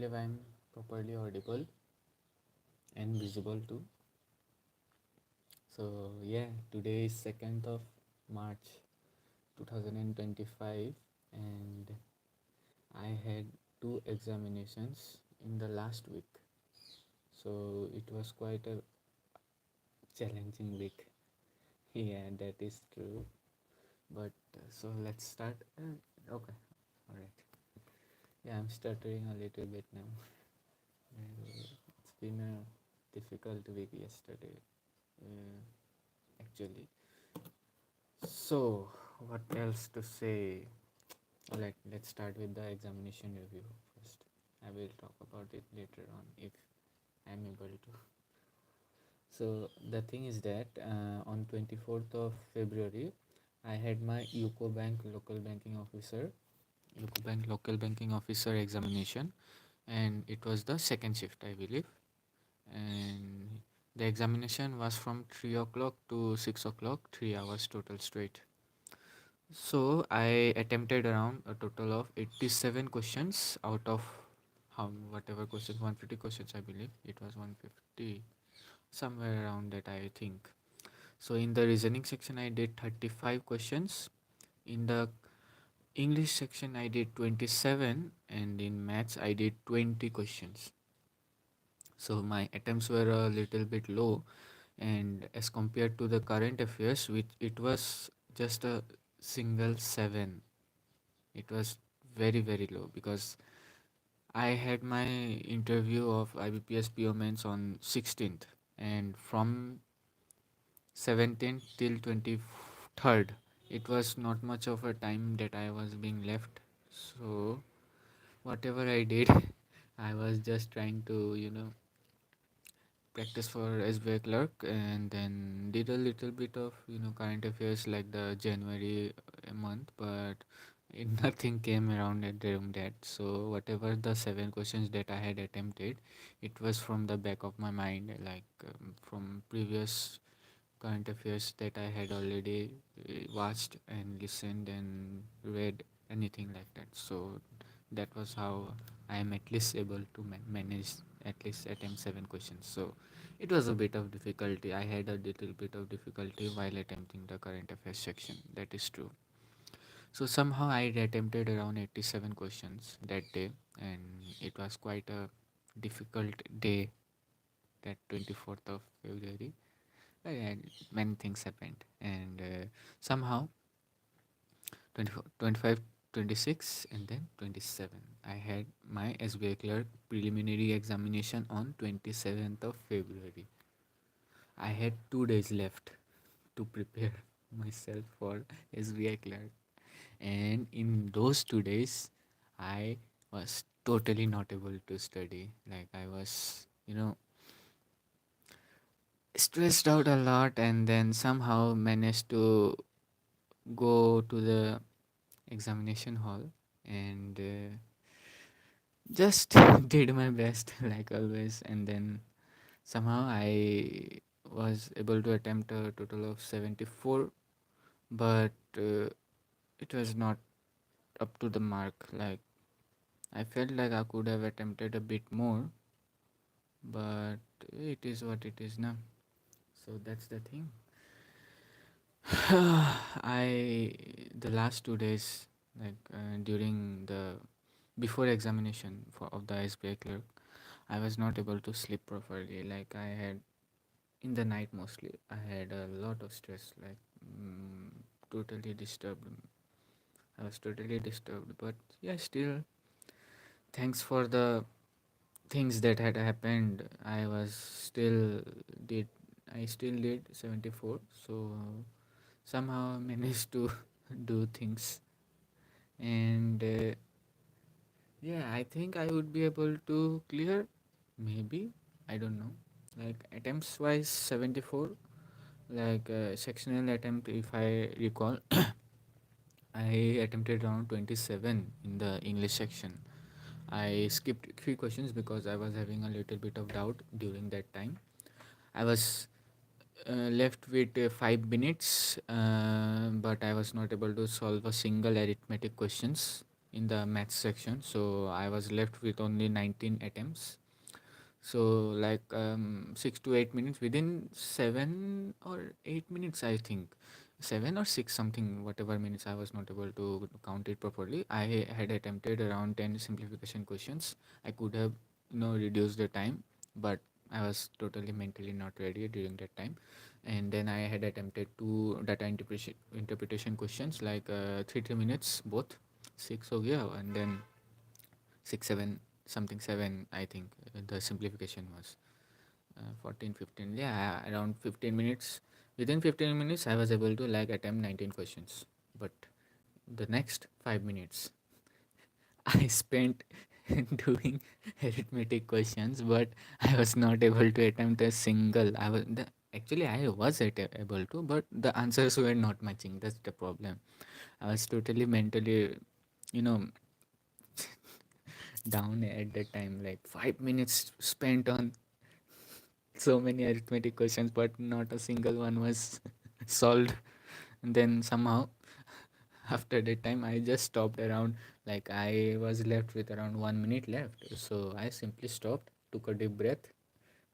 believe I'm properly audible and visible too. So yeah, today is 2nd of March 2025 and I had two examinations in the last week. So it was quite a challenging week. Yeah, that is true. But so let's start. Okay, all right. Yeah, I'm stuttering a little bit now. It's been a difficult week yesterday, actually. So, what else to say? Let's start with the examination review first. I will talk about it later on if I'm able to. So, the thing is that on 24th of February, I had my UCO Bank local banking officer examination, and it was the second shift, I believe. And the examination was from 3 o'clock to 6 o'clock, 3 hours total straight. So I attempted around a total of 87 questions out of whatever questions, 150 questions, I believe. It was 150, somewhere around that, I think. So in the reasoning section, I did 35 questions. In the English section, I did 27, and in maths, I did 20 questions. So my attempts were a little bit low, and as compared to the current affairs, which it was just a single 7. It was very low because I had my interview of IBPS PO Mains on 16th, and from 17th till 23rd it was not much of a time that I was being left. So whatever I did, I was just trying to practice for SBI clerk, and then did a little bit of current affairs like the January month, but nothing came around that. So whatever the 7 questions that I had attempted, it was from the back of my mind, like from previous current affairs that I had already watched and listened and read, anything like that. So that was how I am at least able to manage at least attempt 7 questions. So it was a bit of difficulty. I had a little bit of difficulty while attempting the current affairs section. That is true. So somehow I attempted around 87 questions that day, and it was quite a difficult day. That 24th of February, and many things happened, and somehow 24, 25, 26, and then 27. I had my SBI clerk preliminary examination on 27th of February. I had 2 days left to prepare myself for SBI clerk, and in those 2 days, I was totally not able to study. Like I was, stressed out a lot, and then somehow managed to go to the examination hall and just did my best like always, and then somehow I was able to attempt a total of 74, but it was not up to the mark. Like I felt like I could have attempted a bit more, but it is what it is now. So that's the thing. I the last 2 days, like during the before examination of the SBI clerk, I was not able to sleep properly. Like I had in the night mostly, I had a lot of stress. Like totally disturbed. I was totally disturbed. But yeah, still, thanks for the things that had happened. Did I still did 74. So somehow managed to do things, and yeah, I think I would be able to clear, maybe, I don't know, like attempts wise 74, like sectional attempt, if I recall. I attempted around 27 in the English section. I skipped 3 questions because I was having a little bit of doubt during that time. I was left with 5 minutes, but I was not able to solve a single arithmetic questions. in the maths section, so I was left with only 19 attempts. So like 6 to 8 minutes, within 7 or 8 minutes, I think 7 or 6 something, whatever minutes, I was not able to count it properly. I had attempted around 10 simplification questions. I could have reduced the time, but I was totally mentally not ready during that time. And then I had attempted two data interpretation questions, like 3 minutes both, six हो गया, and then 6 7 something 7, I think the simplification was 14 15, yeah, around 15 minutes. Within 15 minutes I was able to like attempt 19 questions, but the next 5 minutes I spent doing arithmetic questions, but I was not able to attempt a single. Actually I was able to, but the answers were not matching. That's the problem. I was totally mentally, you know down at that time. Like 5 minutes spent on so many arithmetic questions, but not a single one was solved. And then somehow after that time I just stopped around, like I was left with around 1 minute left, so I simply stopped, took a deep breath,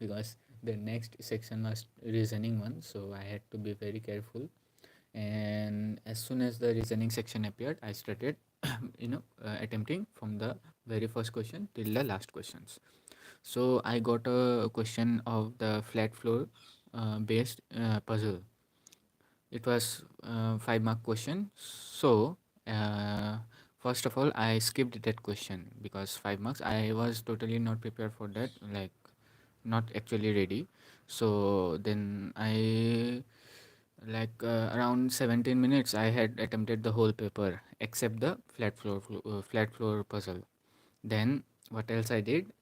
because the next section was reasoning one, so I had to be very careful. And as soon as the reasoning section appeared, I started attempting from the very first question till the last questions. So I got a question of the flat floor based puzzle. It was 5 mark question. So uh, first of all, I skipped that question because 5 marks. I was totally not prepared for that, like not actually ready. So then I, like around 17 minutes I had attempted the whole paper except the flat floor puzzle. Then what else I did?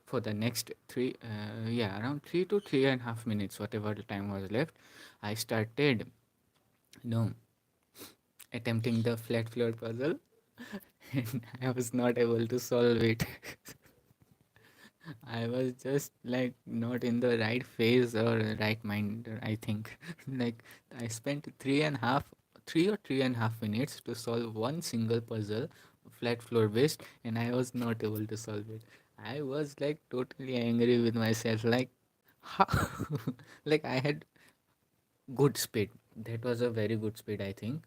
For the next around 3 to 3.5 minutes, whatever the time was left, I started, you know attempting the flat floor puzzle, and I was not able to solve it. I was just like not in the right phase or right mind, I think. Like I spent 3 or 3.5 minutes to solve one single puzzle, flat floor based, and I was not able to solve it. I was like totally angry with myself. Like how? Like I had good speed. That was a very good speed, I think.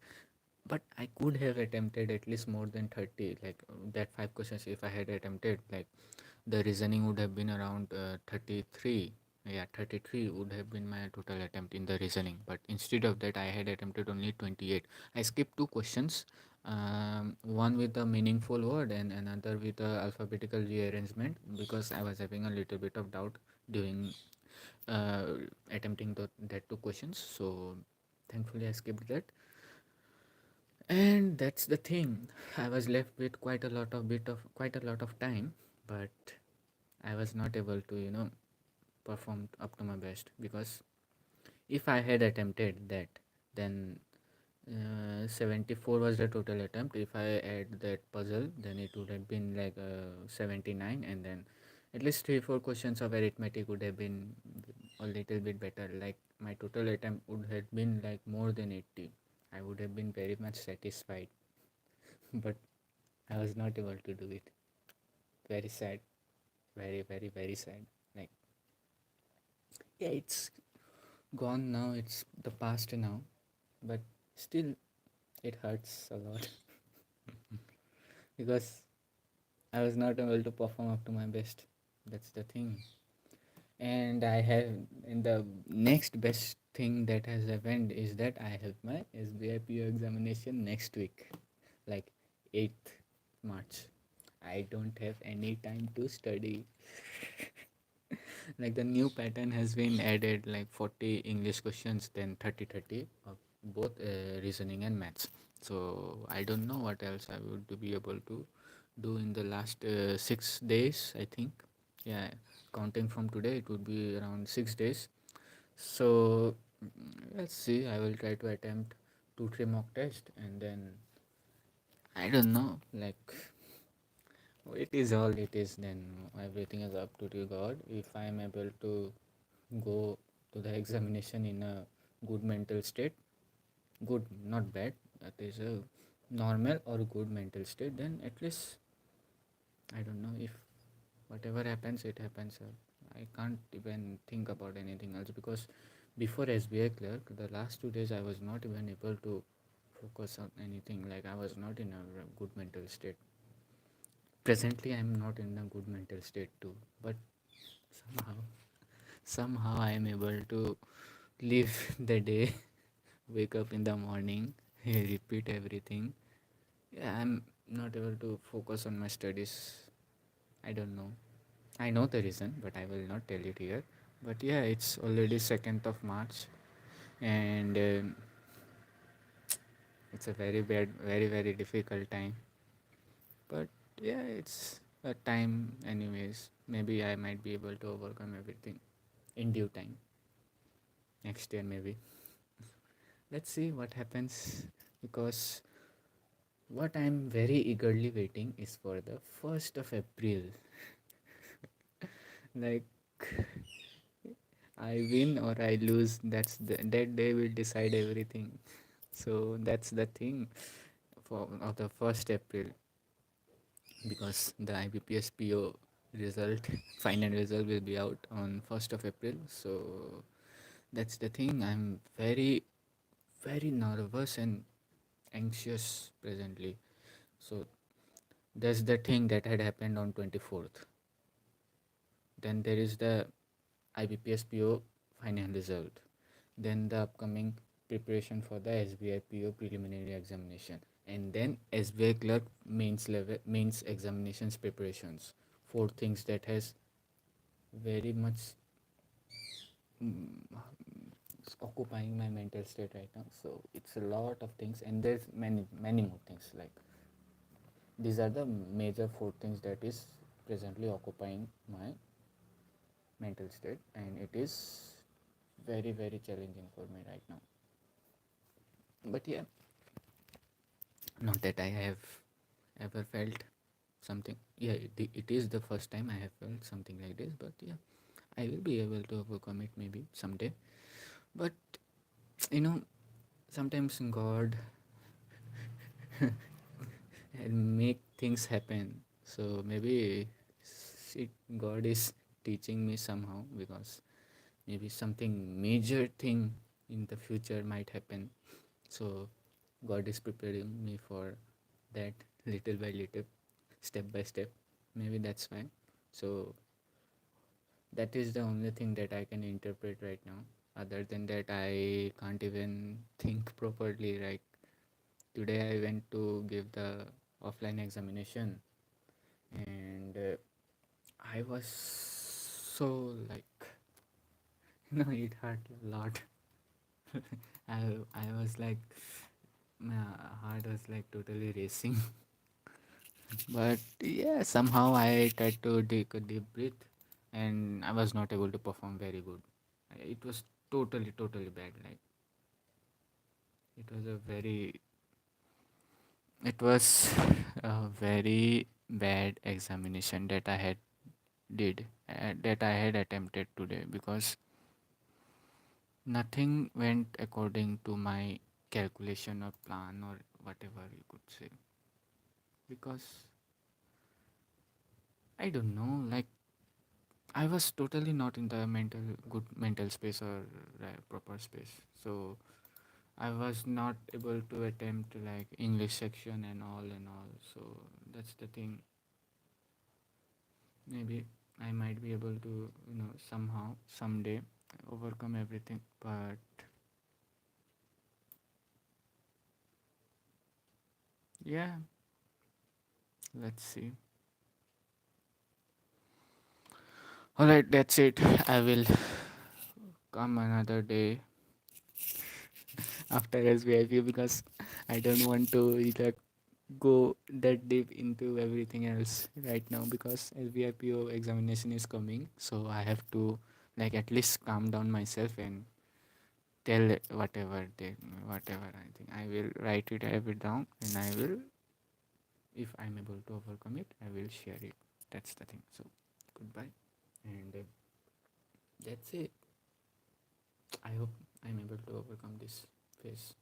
But I could have attempted at least more than 30. Like that 5 questions, if I had attempted, like the reasoning would have been around 33. Yeah, 33 would have been my total attempt in the reasoning, but instead of that I had attempted only 28. I skipped two questions, one with a meaningful word and another with a alphabetical rearrangement, because I was having a little bit of doubt during uh, attempting that two questions. So thankfully I skipped that. And that's the thing, I was left with quite a lot of time, but I was not able to, perform up to my best, because if I had attempted that, then 74 was the total attempt. If I add that puzzle, then it would have been like 79, and then at least 3 4 questions of arithmetic would have been a little bit better. Like my total attempt would have been like more than 80. I would have been very much satisfied, but I was not able to do it. Very sad, very very very sad. Like, yeah, it's gone now, it's the past now, but still it hurts a lot because I was not able to perform up to my best. That's the thing. And I have, and the next best thing that has happened is that I have my SBI PO examination next week, like 8th March. I don't have any time to study. Like the new pattern has been added, like 40 English questions, then 30 of both reasoning and maths. So I don't know what else I would be able to do in the last 6 days, I think. Yeah, counting from today, it would be around 6 days. So let's see. I will try to attempt 2 3 mock tests, and then I don't know. Like it is all it is. Then everything is up to God. If I am able to go to the examination in a good mental state, good, not bad. That is a normal or good mental state, then at least I don't know, if whatever happens, it happens. I can't even think about anything else, because before SBI clerk, the last 2 days I was not even able to focus on anything. Like, I was not in a good mental state. Presently, I'm not in a good mental state too, but somehow I am able to live the day, wake up in the morning, repeat everything. Yeah, I'm not able to focus on my studies. I don't know. I know the reason, but I will not tell it here. But yeah, it's already 2nd of March, and it's a very bad, very, very difficult time. But yeah, it's a time, anyways. Maybe I might be able to overcome everything in due time. Next year, maybe. Let's see what happens, because what I'm very eagerly waiting is for the 1st of April. Like, I win or I lose, that day will decide everything. So that's the thing for of the 1st April, because the IBPS PO result, final result will be out on 1st of April. So that's the thing. I'm very, very nervous and anxious presently. So that's the thing that had happened on 24th. Then there is the IBPS PO final result. Then the upcoming preparation for the SBI PO preliminary examination, and then SBI clerk mains examinations preparations. Four things that has very much mm, occupying my mental state right now. So it's a lot of things, and there's many more things. Like, these are the major four things that is presently occupying my mental state, and it is very, very challenging for me right now. But yeah, not that I have ever felt something. Yeah, it is the first time I have felt something like this, but yeah, I will be able to overcome it maybe someday. But you know, sometimes God make things happen. So maybe God is teaching me somehow, because maybe something major thing in the future might happen. So God is preparing me for that, little by little, step by step. Maybe that's why. So that is the only thing that I can interpret right now. Other than that, I can't even think properly. Like, today I went to give the offline examination, and I was so like, it hurt a lot. I was like, my heart was like totally racing. But yeah, somehow I tried to take a deep breath, and I was not able to perform very good. It was totally bad. Like, it was a very, it was a very bad examination that I had that I had attempted today, because nothing went according to my calculation or plan, or whatever you could say. Because I don't know, like, I was totally not in the good mental space, or proper space. So I was not able to attempt like English section and all and all. So that's the thing. Maybe I might be able to, somehow, someday overcome everything. But yeah, let's see. Alright, that's it. I will come another day after SVIP, because I don't want to like go that deep into everything else right now, because LBIPO examination is coming. So I have to like at least calm down myself and tell whatever I think. I will write it every down, and I will, if I'm able to overcome it, I will share it. That's the thing. So goodbye, and that's it. I hope I'm able to overcome this phase.